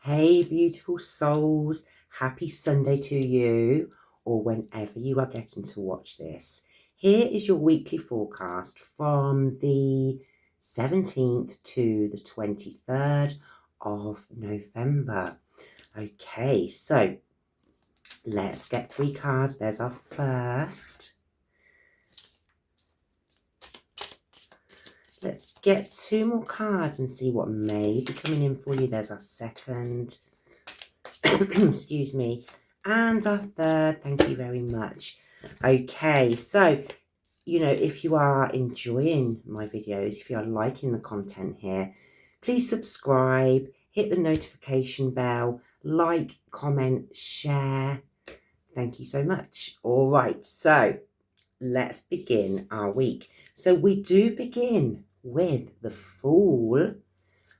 Hey, beautiful souls. Happy Sunday to you, or whenever you are getting to watch this. Here is your weekly forecast from the 17th to the 23rd of November. Okay, so let's get 3 cards. There's our first. Let's get 2 more cards and see what may be coming in for you. There's our second. Excuse me. And our third. Thank you very much. Okay, so, if you are enjoying my videos, if you are liking the content here, please subscribe, hit the notification bell, like, comment, share. Thank you so much. All right, so let's begin our week. So we do begin with the Fool,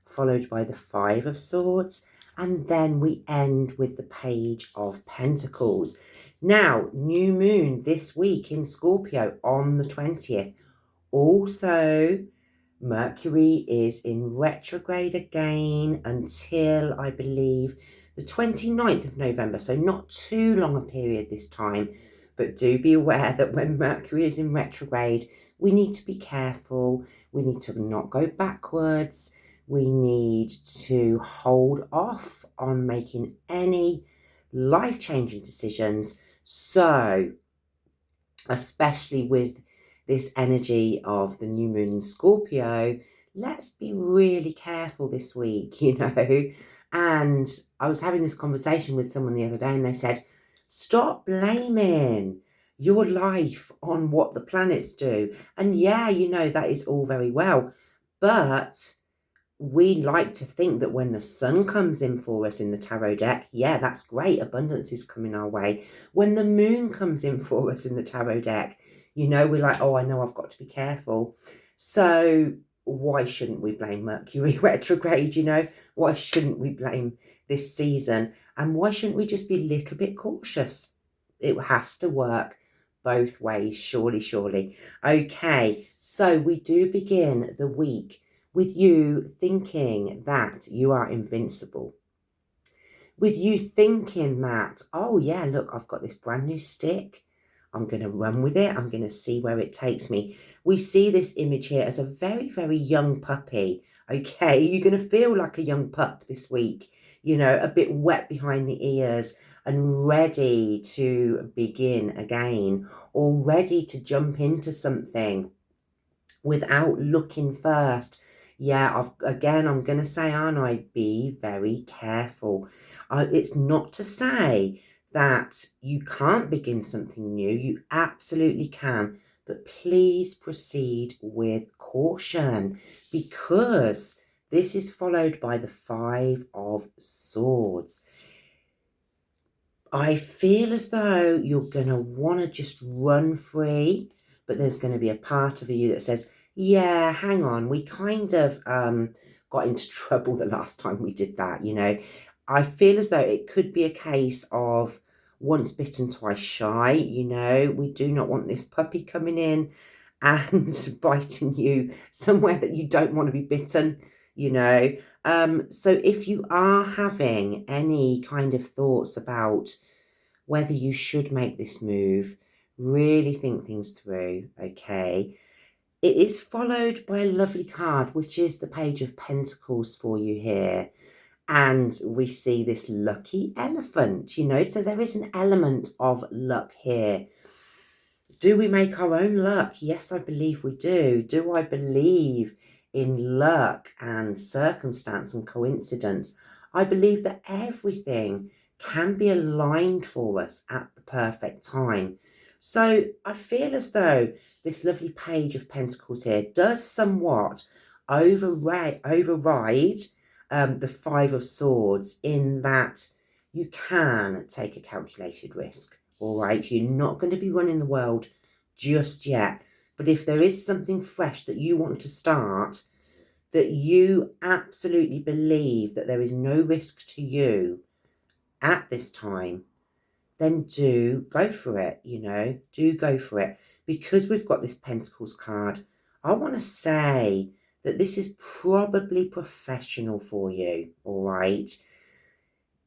followed by the 5 of Swords, and then we end with the Page of Pentacles. Now, new moon this week in Scorpio on the 20th. Also, Mercury is in retrograde again until, I believe, the 29th of November. So not too long a period this time. But do be aware that when Mercury is in retrograde, we need to be careful. We need to not go backwards. We need to hold off on making any life-changing decisions. So, especially with this energy of the new moon in Scorpio, let's be really careful this week, And I was having this conversation with someone the other day and they said, stop blaming your life on what the planets do. And yeah, that is all very well. But we like to think that when the sun comes in for us in the tarot deck, yeah, that's great. Abundance is coming our way. When the moon comes in for us in the tarot deck, we're like, oh, I know I've got to be careful. So why shouldn't we blame Mercury retrograde, Why shouldn't we blame this season? And why shouldn't we just be a little bit cautious? It has to work both ways, surely, surely. Okay, so we do begin the week with you thinking that you are invincible. With you thinking that, oh yeah, look, I've got this brand new stick. I'm going to run with it. I'm going to see where it takes me. We see this image here as a very, very young puppy. Okay, you're going to feel like a young pup this week, a bit wet behind the ears and ready to begin again, or ready to jump into something without looking first. Yeah, I'm going to say, aren't I? Be very careful. It's not to say that you can't begin something new. You absolutely can. But please proceed with caution, because this is followed by the 5 of Swords. I feel as though you're going to want to just run free, but there's going to be a part of you that says, yeah, hang on, we kind of got into trouble the last time we did that, I feel as though it could be a case of once bitten, twice shy, we do not want this puppy coming in and biting you somewhere that you don't want to be bitten, So if you are having any kind of thoughts about whether you should make this move, really think things through, okay? It is followed by a lovely card, which is the Page of Pentacles for you here. And we see this lucky elephant, so there is an element of luck here. Do we make our own luck? Yes, I believe we do. Do I believe in luck and circumstance and coincidence? I believe that everything can be aligned for us at the perfect time. So I feel as though this lovely Page of Pentacles here does somewhat override the 5 of Swords, in that you can take a calculated risk. All right, you're not going to be running the world just yet. But if there is something fresh that you want to start, that you absolutely believe that there is no risk to you at this time, then do go for it, do go for it. Because we've got this Pentacles card, I want to say that this is probably professional for you, all right?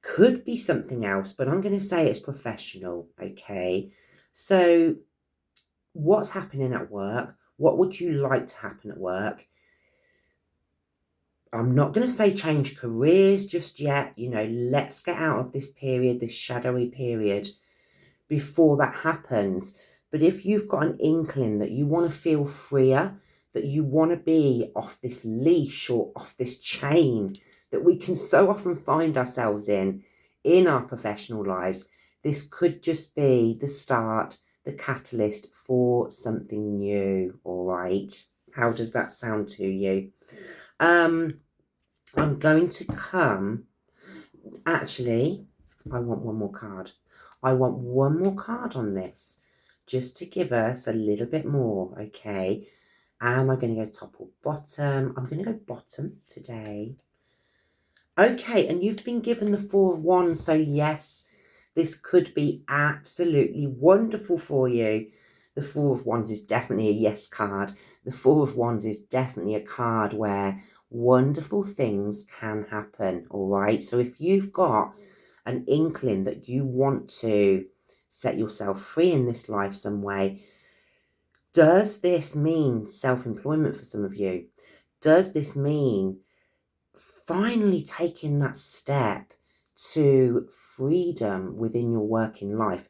Could be something else, but I'm going to say it's professional, okay? So what's happening at work? What would you like to happen at work? I'm not going to say change careers just yet. You know, let's get out of this period, this shadowy period, before that happens. But if you've got an inkling that you want to feel freer, that you want to be off this leash or off this chain that we can so often find ourselves in our professional lives, this could just be the start, the catalyst for something new. All right. How does that sound to you? I'm going to come. Actually, I want one more card. I want one more card on this, just to give us a little bit more, okay? Am I going to go top or bottom? I'm going to go bottom today. Okay, and you've been given the Four of Wands, so yes, this could be absolutely wonderful for you. The Four of Wands is definitely a yes card. The Four of Wands is definitely a card where wonderful things can happen, all right? So if you've got an inkling that you want to set yourself free in this life some way, does this mean self-employment for some of you? Does this mean finally taking that step to freedom within your working life?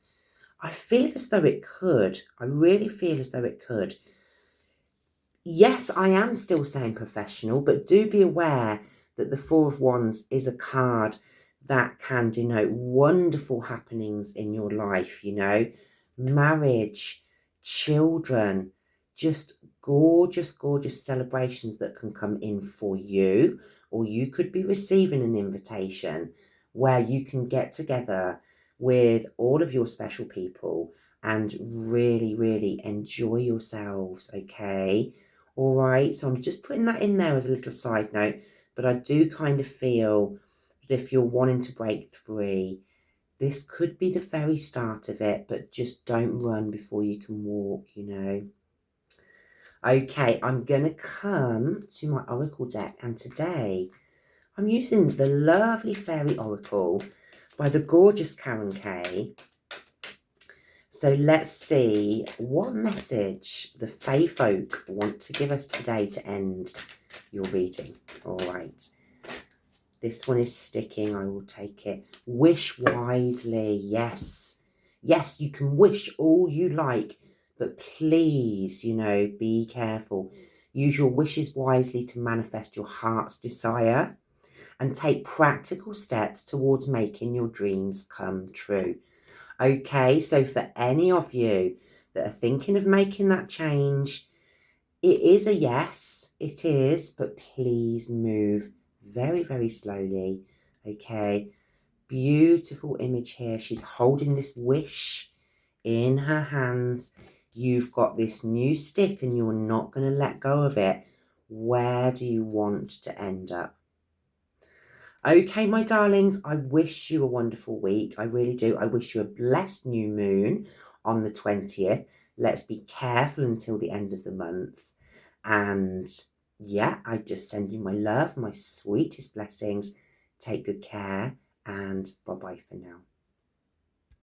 I feel as though it could. I really feel as though it could. Yes, I am still saying professional, but do be aware that the Four of Wands is a card that can denote wonderful happenings in your life, you know, marriage, children, just gorgeous, gorgeous celebrations that can come in for you, or you could be receiving an invitation where you can get together with all of your special people and really, really enjoy yourselves, okay? All right, so I'm just putting that in there as a little side note, but I do kind of feel that if you're wanting to break free, this could be the very start of it, but just don't run before you can walk, you know. Okay, I'm going to come to my Oracle deck, and today I'm using the lovely Fairy Oracle by the gorgeous Karen Kay. So let's see what message the Fae folk want to give us today to end your reading. All right. This one is sticking. I will take it. Wish wisely. Yes. Yes, you can wish all you like, but please, you know, be careful. Use your wishes wisely to manifest your heart's desire and take practical steps towards making your dreams come true. Okay, so for any of you that are thinking of making that change, it is a yes, it is, but please move very, very slowly. Okay, beautiful image here. She's holding this wish in her hands. You've got this new stick and you're not going to let go of it. Where do you want to end up? Okay, my darlings, I wish you a wonderful week. I really do. I wish you a blessed new moon on the 20th. Let's be careful until the end of the month. And yeah, I just send you my love, my sweetest blessings. Take good care and bye-bye for now.